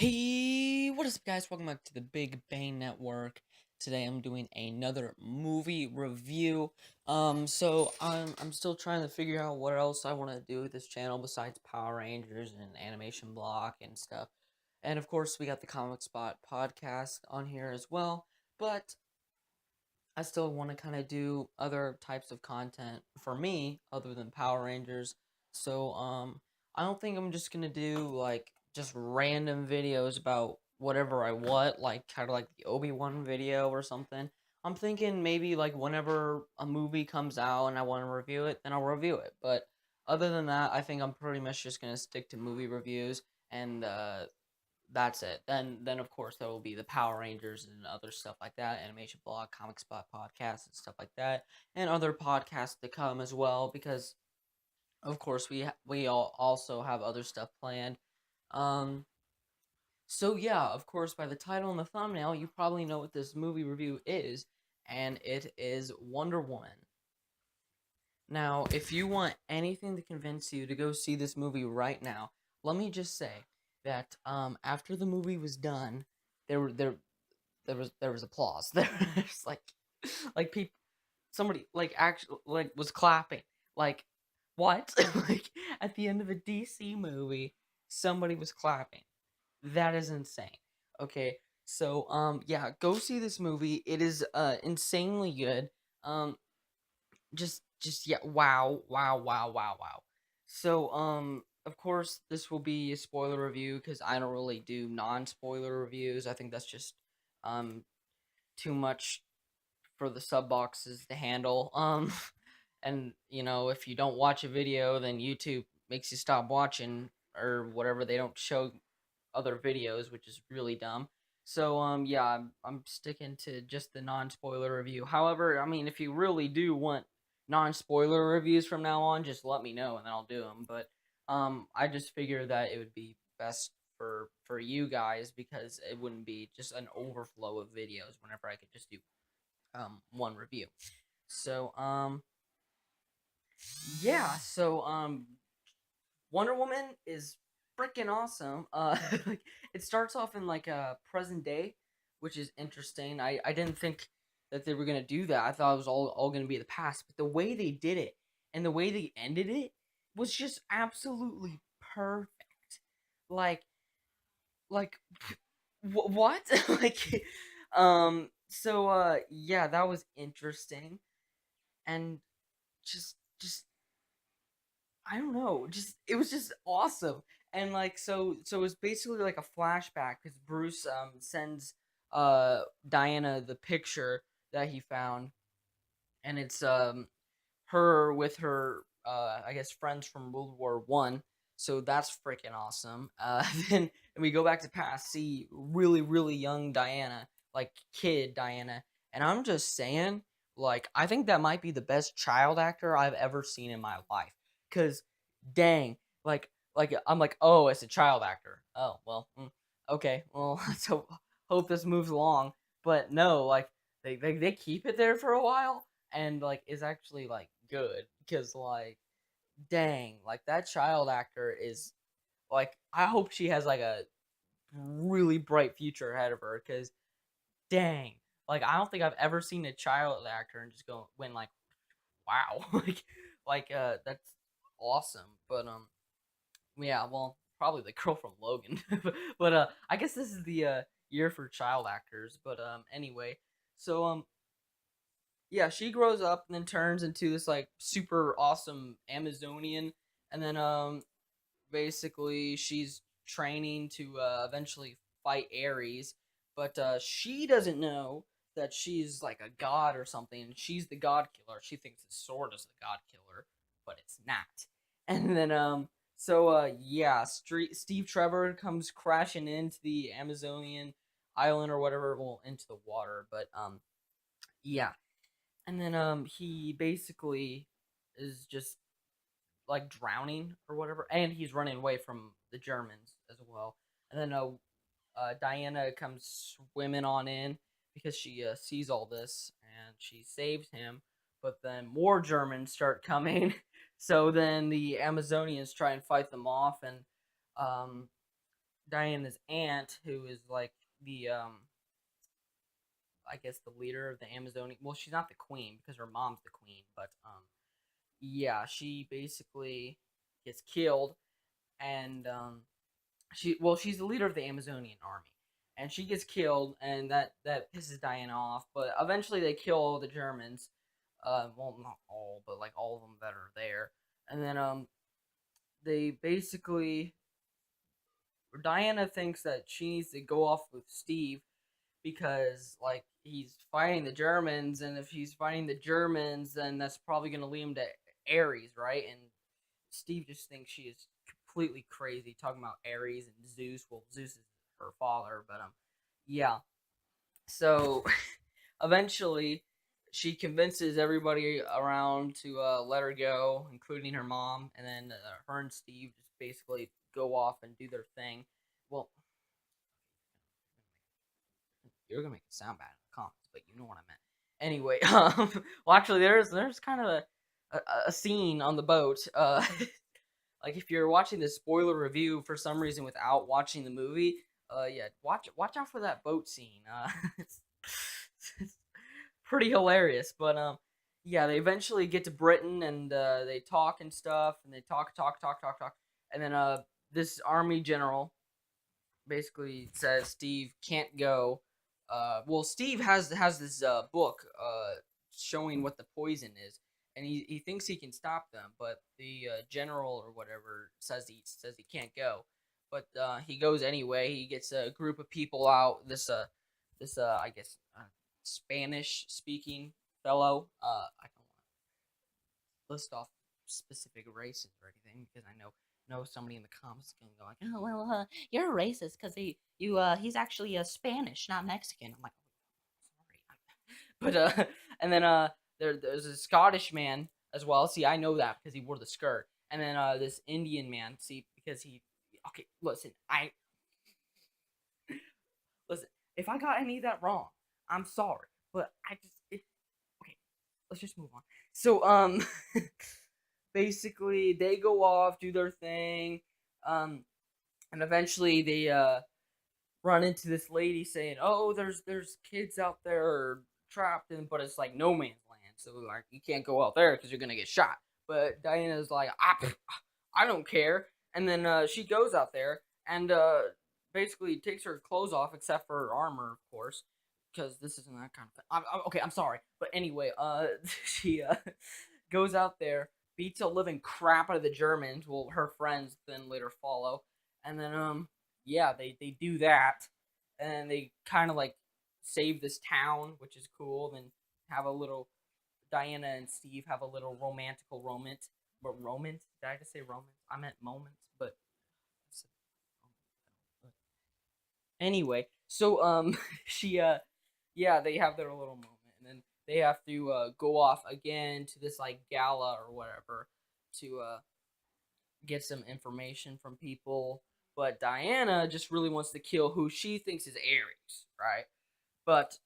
Hey, what is up, guys? Welcome back to the Big Bang Network. Today I'm doing another movie review. I'm still trying to figure out what else I want to do with this channel besides Power Rangers and Animation Block and stuff. And of course, we got the Comic Spot podcast on here as well. But I still want to kind of do other types of content for me other than Power Rangers. I don't think I'm just gonna do like just random videos about whatever I want, like kind of like the Obi-Wan video or something. I'm thinking maybe like whenever a movie comes out and I want to review it, then I'll review it. But other than that, I think I'm pretty much just gonna stick to movie reviews and that's it. Then of course there will be the Power Rangers and other stuff like that, Animation Blog, Comic Spot podcast and stuff like that, and other podcasts to come as well. Because of course we all also have other stuff planned. Um, so yeah, of course by the title and the thumbnail, you probably know what this movie review is, and it is Wonder Woman. Now, if you want anything to convince you to go see this movie right now, let me just say that after the movie was done, there were there was applause. There's like people somebody like actually like was clapping. Like what? Like at the end of a DC movie, somebody was clapping. That is insane. Okay. Yeah, go see this movie. It is insanely good. Um just yeah, wow. Of course this will be a spoiler review cuz I don't really do non-spoiler reviews. I think that's just um too much for the sub boxes to handle. And if you don't watch a video, then YouTube makes you stop watching or whatever. They don't show other videos, which is really dumb. Yeah, I'm sticking to just the non-spoiler review. However, I mean, if you really do want non-spoiler reviews from now on, just let me know and then I'll do them. But I just figure that it would be best for you guys because it wouldn't be just an overflow of videos whenever I could just do one review. So yeah, Wonder Woman is freaking awesome. Like it starts off in like a present day, which is interesting. I didn't think that they were gonna do that. I thought it was all gonna be the past, but the way they did it and the way they ended it was just absolutely perfect. Like like what? like yeah, that was interesting and just I don't know, just it was just awesome. And so it's basically like a flashback because Bruce sends Diana the picture that he found, and it's her with her I guess friends from World War I. So that's freaking awesome. Then and we go back to past, see really young Diana, like kid Diana, and I'm just saying, like I think that might be the best child actor I've ever seen in my life. Cause dang, like I'm like, oh, it's a child actor. Oh well, okay, well so hope this moves along. But no, like they keep it there for a while and like is actually like good because like dang, like that child actor is like I hope she has like a really bright future ahead of her because dang, like I don't think I've ever seen a child actor and just go when like wow that's awesome. But yeah, well probably the girl from Logan. But I guess this is the year for child actors. But anyway, so yeah, she grows up and then turns into this like super awesome Amazonian, and then basically she's training to eventually fight Ares, but she doesn't know that she's like a god or something. She's the god killer. She thinks the sword is the god killer, but it's not. And then yeah, Steve Trevor comes crashing into the Amazonian island or whatever, well into the water, but yeah, and then he basically is just like drowning or whatever, and he's running away from the Germans as well. And then Diana comes swimming on in because she sees all this and she saves him. But then more Germans start coming, so then the Amazonians try and fight them off, and um, Diana's aunt, who is like the I guess the leader of the Amazonian. Well, she's not the queen because her mom's the queen, but yeah, she basically gets killed, and she's the leader of the Amazonian army, and she gets killed, and that pisses Diana off. But eventually, they kill all the Germans. Well, not all, but like all of them that are there, and then they basically Diana thinks that she needs to go off with Steve because like he's fighting the Germans, and if he's fighting the Germans, then that's probably gonna lead him to Ares, right? And Steve just thinks she is completely crazy talking about Ares and Zeus. Well, Zeus is her father, but yeah. So eventually, she convinces everybody around to let her go, including her mom, and then her and Steve just basically go off and do their thing. Well, you're gonna make it sound bad in the comments, but you know what I meant. Anyway, well, actually, there's kind of a scene on the boat. Like if you're watching this spoiler review for some reason without watching the movie, yeah, watch out for that boat scene. It's pretty hilarious, but yeah, they eventually get to Britain and they talk and stuff, and they talk, and then this army general basically says Steve can't go. Well, Steve has this book showing what the poison is, and he thinks he can stop them, but the general or whatever says he can't go, but he goes anyway. He gets a group of people out. This I guess Spanish speaking fellow. I don't want to list off specific races or anything because I know somebody in the comments is gonna go like, oh well, you're a racist because he's actually Spanish, not Mexican. I'm like, oh, sorry, but and then there's a Scottish man as well. See, I know that because he wore the skirt, and then this Indian man. See, because he. Okay, listen. If I got any of that wrong, I'm sorry, but okay. Let's just move on. So basically they go off, do their thing, and eventually they run into this lady saying, "Oh, there's kids out there trapped in, but it's like no man's land, so like you can't go out there because you're gonna get shot." But Diana's like, I don't care, and then she goes out there and basically takes her clothes off except for her armor, of course, because this isn't that kind of thing. Okay, I'm sorry, but anyway, she goes out there, beats a living crap out of the Germans. Well, her friends then later follow, and then yeah, they do that, and they kind of like save this town, which is cool. Then have a little Diana and Steve have a little romantical romance. But romance? Did I just say romance? I meant moments, but anyway. So she yeah, they have their little moment, and then they have to go off again to this like gala or whatever to get some information from people. But Diana just really wants to kill who she thinks is Ares, right? But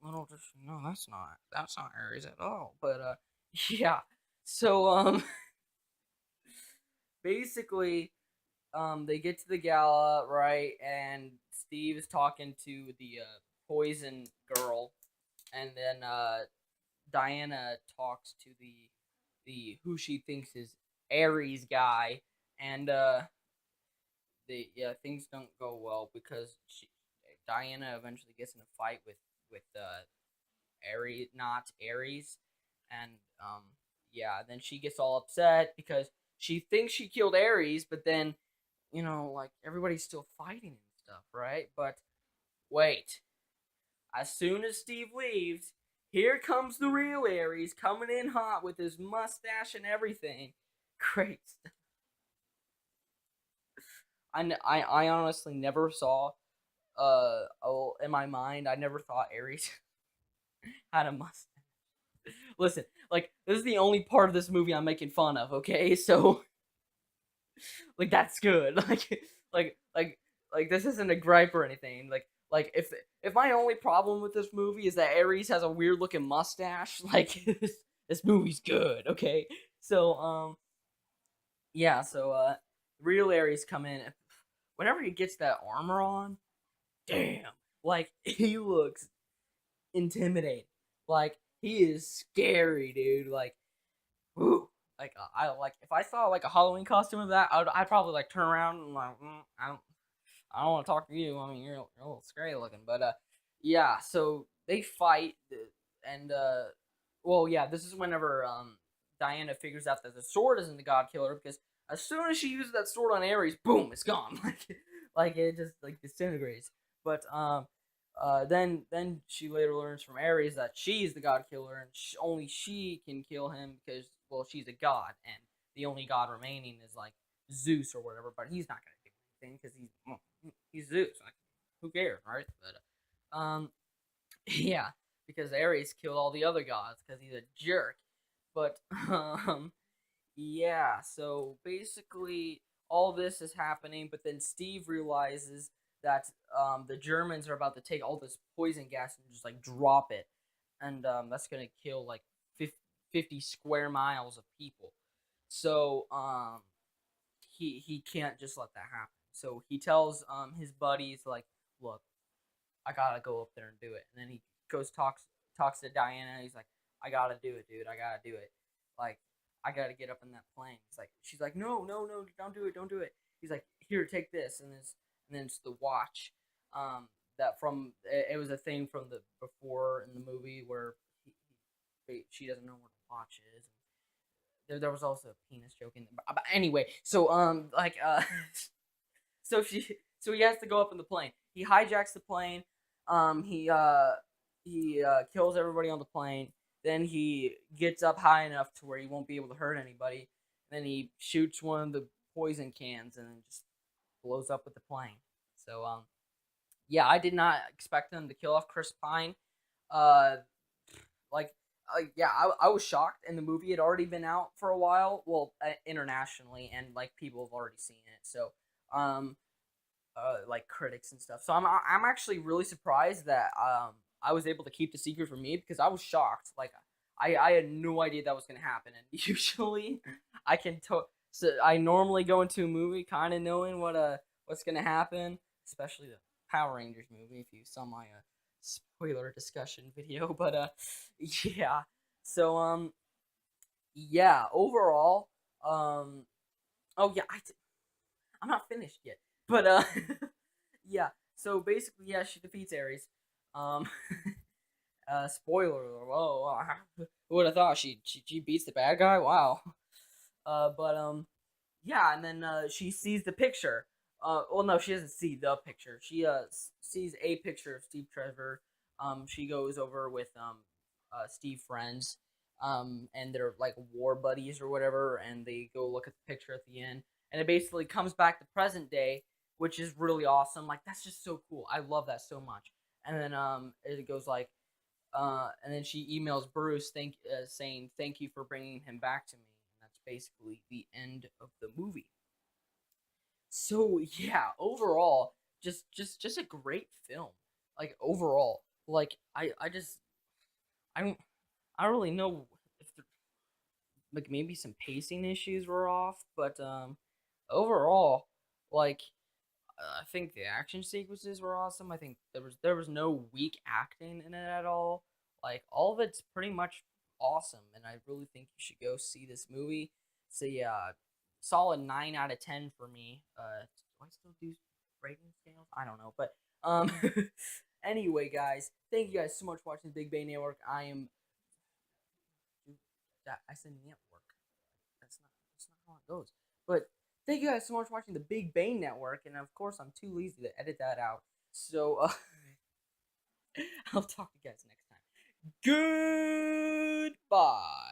little just no, that's not Ares at all. But yeah. So basically they get to the gala, right? And Steve is talking to the poison girl, and then Diana talks to the who she thinks is Ares guy, and things don't go well because Diana eventually gets in a fight with Ares, not Ares, and yeah, then she gets all upset because she thinks she killed Ares, but then like everybody's still fighting and stuff, right? But wait, as soon as Steve leaves, here comes the real Ares coming in hot with his mustache and everything. Great. I honestly never saw in my mind I never thought Ares had a mustache. Listen, like this is the only part of this movie I'm making fun of, okay? So like that's good. Like like like this isn't a gripe or anything. Like if my only problem with this movie is that Ares has a weird looking mustache, like this movie's good, okay? So yeah, so real Ares come in. whenever he gets that armor on, damn, like he looks intimidating. Like he is scary, dude. Like, ooh, like I like if I saw like a Halloween costume of that, I'd probably like turn around and like, I don't want to talk to you. I mean, you're a little scary looking, but yeah. So they fight, and well, yeah. This is whenever Diana figures out that the sword isn't the God Killer because as soon as she uses that sword on Ares, boom, it's gone. Like it just like disintegrates. But then she later learns from Ares that she's the God Killer and only she can kill him because well she's a god and the only god remaining is like Zeus or whatever. But he's not gonna do anything because he's Zeus. Like, who cares, right? But yeah, because Ares killed all the other gods because he's a jerk. But yeah, so basically all this is happening, but then Steve realizes that the Germans are about to take all this poison gas and just like drop it, and that's gonna kill like 50 square miles of people. So he can't just let that happen. So he tells his buddies like, look, I gotta go up there and do it. And then he goes talks to Diana. He's like, I gotta do it, dude. I gotta do it. Like, I gotta get up in that plane. She's like, no, no, no, don't do it, don't do it. He's like, here, take this, and then it's the watch. That from it was a thing from the before in the movie where she doesn't know what the watch is. There was also a penis joke in there. But anyway, so so he has to go up in the plane. He hijacks the plane. He kills everybody on the plane. Then he gets up high enough to where he won't be able to hurt anybody. Then he shoots one of the poison cans and then just blows up with the plane. So yeah, I did not expect them to kill off Chris Pine. Uh, like yeah, I was shocked, and the movie had already been out for a while, well, internationally, and like people have already seen it. So like critics and stuff. So I'm actually really surprised that I was able to keep the secret from me because I was shocked. Like I had no idea that was gonna happen, and usually I can so I normally go into a movie kind of knowing what's gonna happen, especially the Power Rangers movie. If you saw my spoiler discussion video, but yeah. So yeah, overall oh yeah, I'm not finished yet. But yeah. So basically, yeah, she defeats Ares. Um, spoiler. Whoa, who would have thought she beats the bad guy? Wow. But yeah, and then she sees the picture. Well, no, she doesn't see the picture. She sees a picture of Steve Trevor. She goes over with Steve friends. And they're like war buddies or whatever, and they go look at the picture at the end, and it basically comes back to present day, which is really awesome. Like that's just so cool. I love that so much. And then it goes like and then she emails Bruce saying thank you for bringing him back to me. And that's basically the end of the movie. So yeah, overall, just a great film. Like overall, like I don't I don't really know if like maybe some pacing issues were off, but overall, like I think the action sequences were awesome. I think there was no weak acting in it at all. Like all of it's pretty much awesome, and I really think you should go see this movie. So yeah, solid 9 out of 10 for me. Do I still do rating scales? I don't know, but anyway, guys, thank you guys so much for watching the Big Bay Network. I am. I said network. That's not how it goes. But thank you guys so much for watching the Big Bang Network, and of course, I'm too lazy to edit that out. So I'll talk to you guys next time. Goodbye.